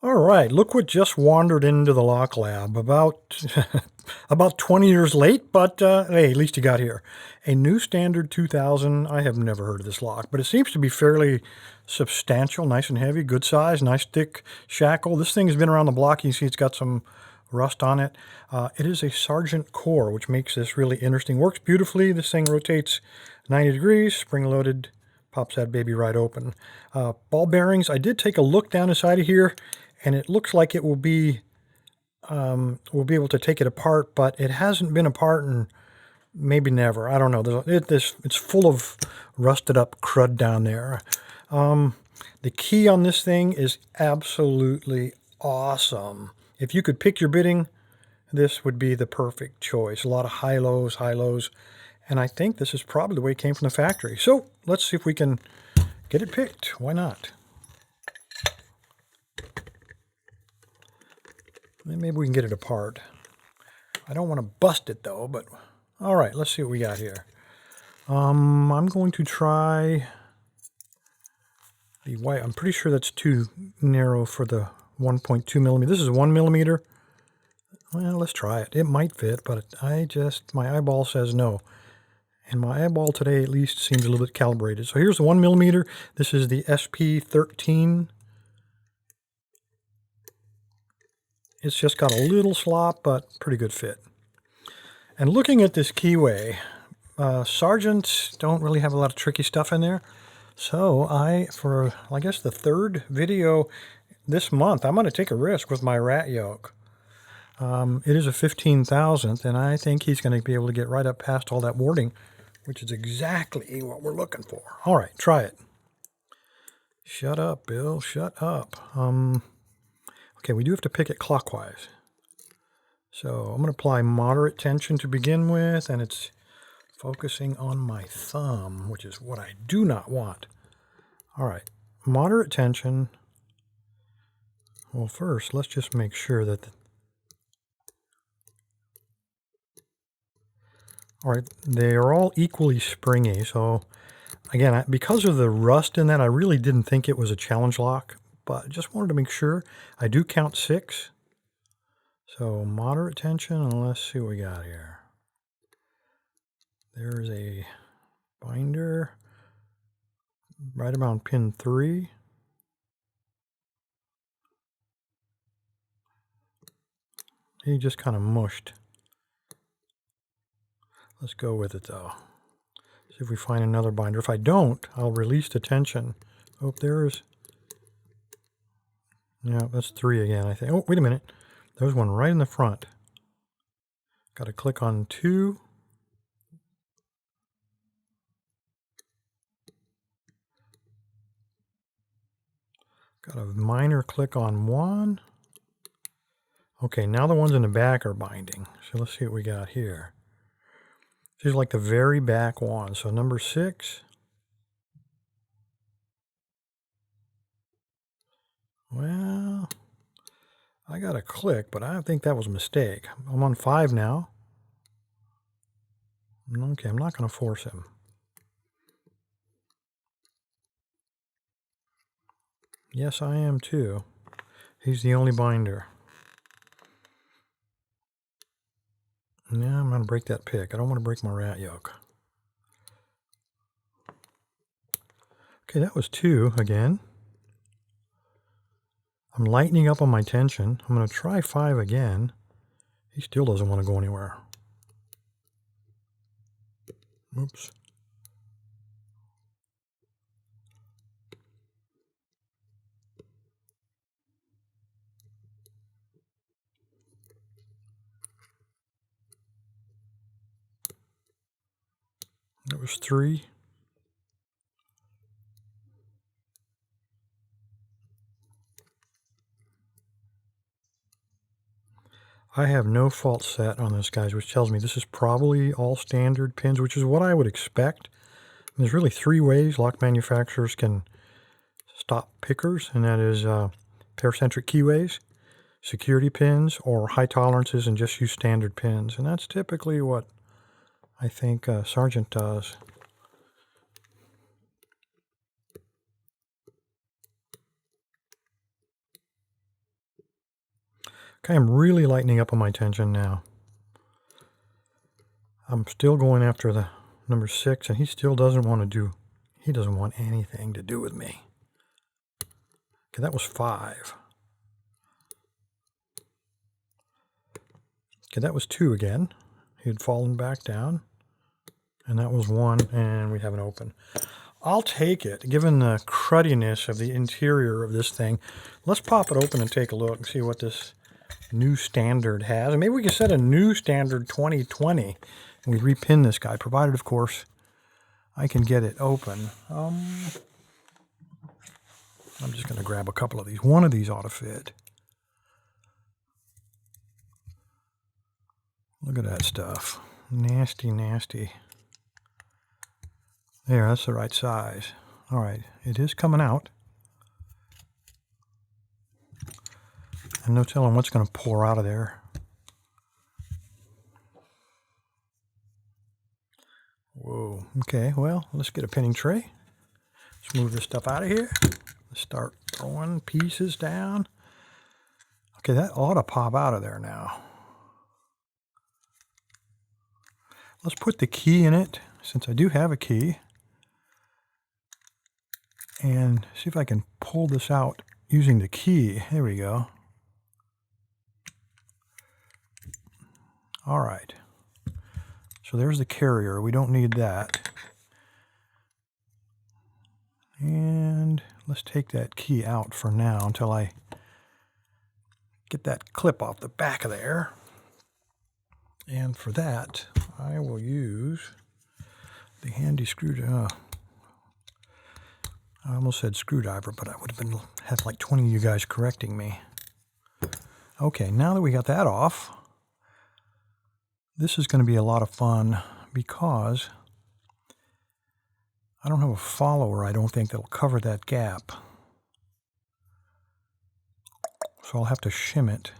All right, look what just wandered into the lock lab. About about 20 years late, but hey, at least you got here. A new standard 2000. I have never heard of this lock, but it seems to be fairly substantial, nice and heavy, good size, nice thick shackle. This thing has been around the block. You can see it's got some rust on it. It is a Sargent core, which makes this really interesting. Works beautifully. This thing rotates 90 degrees, spring-loaded. Pops that baby right open. Ball bearings, I did take a look down inside of here, and it looks like it will be, we'll be able to take it apart, but it hasn't been apart in maybe never. I don't know. It's full of rusted up crud down there. The key on this thing is absolutely awesome. If you could pick your bitting, this would be the perfect choice. A lot of high lows, and I think this is probably the way it came from the factory. So let's see if we can get it picked. Why not? Maybe we can get it apart. I don't want to bust it though, but all right, let's see what we got here. I'm going to try the white. I'm pretty sure that's too narrow for the 1.2 millimeter. This is 1 millimeter. Well, let's try it. It might fit, but my eyeball says no. And my eyeball today at least seems a little bit calibrated. So here's the 1 millimeter. This is the SP13. It's just got a little slop, but pretty good fit. And looking at this keyway, Sargents don't really have a lot of tricky stuff in there. So for I guess the third video this month, I'm going to take a risk with my rat yoke. It is a 15,000th, and I think he's going to be able to get right up past all that warding, which is exactly what we're looking for. All right, try it. Shut up, Bill. Shut up. Okay, we do have to pick it clockwise. So I'm going to apply moderate tension to begin with, and it's focusing on my thumb, which is what I do not want. All right, moderate tension. Well, first, let's just make sure that... All right, they are all equally springy. So again, because of the rust in that, I really didn't think it was a challenge lock, but I just wanted to make sure. I do count 6. So moderate tension, and let's see what we got here. There's a binder right around pin 3. He just kind of mushed. Let's go with it though. See if we find another binder. If I don't, I'll release the tension. Oh, there's... Yeah, that's 3 again, I think. Oh, wait a minute. There's one right in the front. Got to click on 2. Got a minor click on 1. Okay, now the ones in the back are binding. So let's see what we got here. This is like the very back one. So number 6. Well, I got a click, but I don't think that was a mistake. I'm on 5 now. Okay, I'm not going to force him. Yes, I am too. He's the only binder. Yeah, I'm going to break that pick. I don't want to break my rat yoke. Okay, that was 2 again. I'm lightening up on my tension. I'm going to try 5 again. He still doesn't want to go anywhere. Oops. That was 3. I have no fault set on this, guys, which tells me this is probably all standard pins, which is what I would expect. There's really 3 ways lock manufacturers can stop pickers, and that is paracentric keyways, security pins, or high tolerances and just use standard pins. And that's typically what I think Sargent does. Okay, I'm really lightening up on my tension now. I'm still going after the number 6, and he still doesn't want to do, he doesn't want anything to do with me. Okay, that was 5. Okay, that was 2 again. He had fallen back down. And that was 1, and we have an open. I'll take it, given the cruddiness of the interior of this thing. Let's pop it open and take a look and see what this new standard has. And maybe we can set a new standard 2020, and we repin this guy, provided, of course, I can get it open. I'm just going to grab a couple of these. One of these ought to fit. Look at that stuff. Nasty, nasty. There, that's the right size. All right, it is coming out. And no telling what's going to pour out of there. Whoa, okay, well, let's get a pinning tray. Let's move this stuff out of here. Let's start throwing pieces down. Okay, that ought to pop out of there now. Let's put the key in it, since I do have a key. And see if I can pull this out using the key. There we go. All right. So there's the carrier. We don't need that. And let's take that key out for now until I get that clip off the back of there. And for that, I will use the handy screwdriver. I almost said screwdriver, but I would have had like 20 of you guys correcting me. Okay, now that we got that off, this is going to be a lot of fun because I don't have a follower, I don't think, that'll cover that gap. So I'll have to shim it.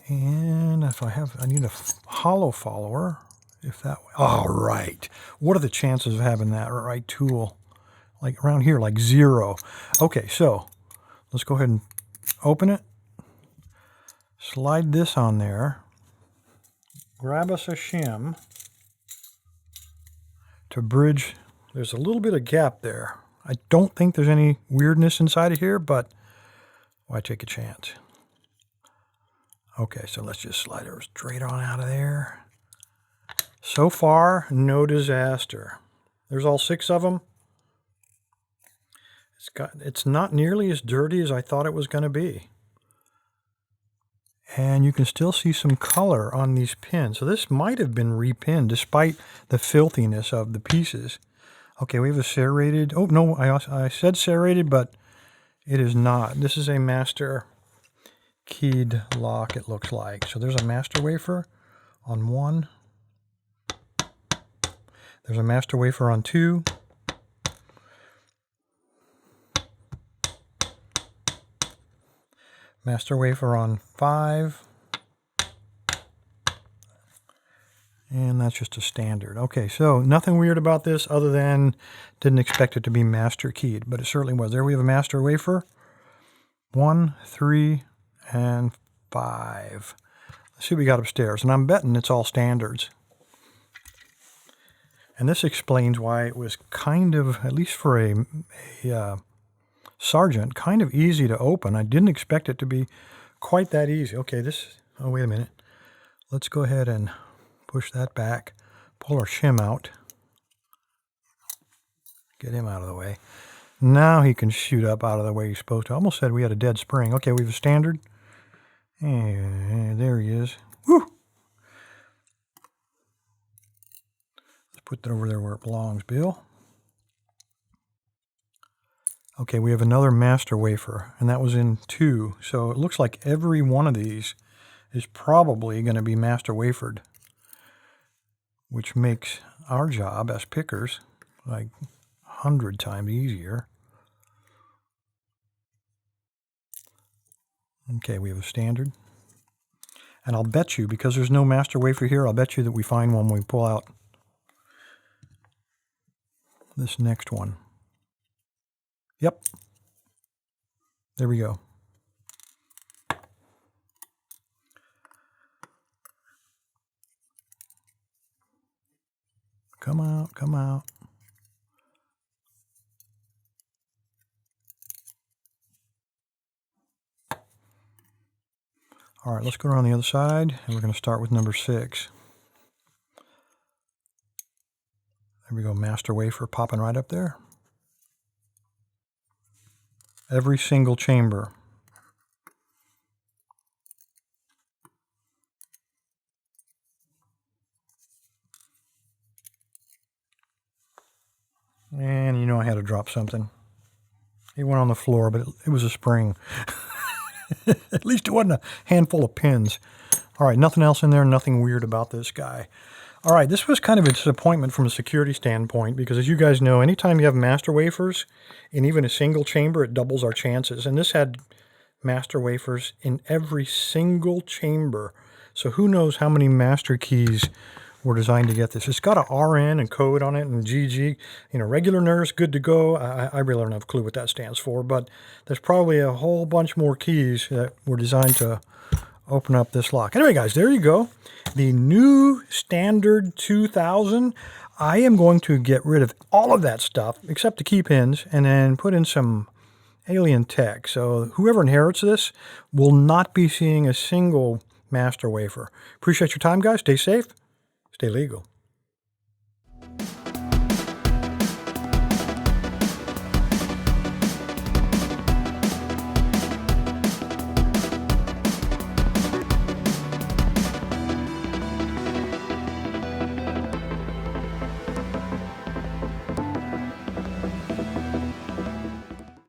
And if I need a hollow follower, if that way. All right. What are the chances of having that right tool? Like around here, like 0. Okay, so let's go ahead and open it. Slide this on there. Grab us a shim to bridge. There's a little bit of gap there. I don't think there's any weirdness inside of here, but why take a chance? Okay, so let's just slide it straight on out of there. So far, no disaster. There's all 6 of them. It's not nearly as dirty as I thought it was going to be. And you can still see some color on these pins. So this might have been repinned despite the filthiness of the pieces. Okay, we have a serrated. Oh, no, I said serrated, but it is not. This is a master keyed lock, it looks like. So there's a master wafer on 1. There's a master wafer on 2. Master wafer on 5. And that's just a standard. Okay, so nothing weird about this other than didn't expect it to be master keyed, but it certainly was. There we have a master wafer. 1, 3, and 5. Let's see what we got upstairs. And I'm betting it's all standards. And this explains why it was kind of, at least for a Sargent, kind of easy to open. I didn't expect it to be quite that easy. Okay, oh, wait a minute. Let's go ahead and push that back, pull our shim out, get him out of the way. Now he can shoot up out of the way he's supposed to. I almost said we had a dead spring. Okay, we have a standard. And there he is. Woo! Let's put that over there where it belongs, Bill. Okay, we have another master wafer, and that was in 2. So it looks like every one of these is probably going to be master wafered, which makes our job as pickers like 100 times easier. Okay, we have a standard. And I'll bet you, because there's no master wafer here, I'll bet you that we find one when we pull out this next one. Yep. There we go. Come out, come out. All right, let's go around the other side, and we're going to start with number 6. There we go, master wafer popping right up there. Every single chamber. And you know I had to drop something. It went on the floor, but it was a spring. At least it wasn't a handful of pins. All right, nothing else in there, nothing weird about this guy. All right, this was kind of a disappointment from a security standpoint because, as you guys know, anytime you have master wafers in even a single chamber, it doubles our chances. And this had master wafers in every single chamber. So who knows how many master keys were designed to get this. It's got a RN and code on it and GG. You know, regular nurse, good to go. I really don't have a clue what that stands for, but there's probably a whole bunch more keys that were designed to open up this lock. Anyway, guys, there you go. The new standard 2000. I am going to get rid of all of that stuff except the key pins and then put in some alien tech. So whoever inherits this will not be seeing a single master wafer. Appreciate your time, guys. Stay safe. Stay legal.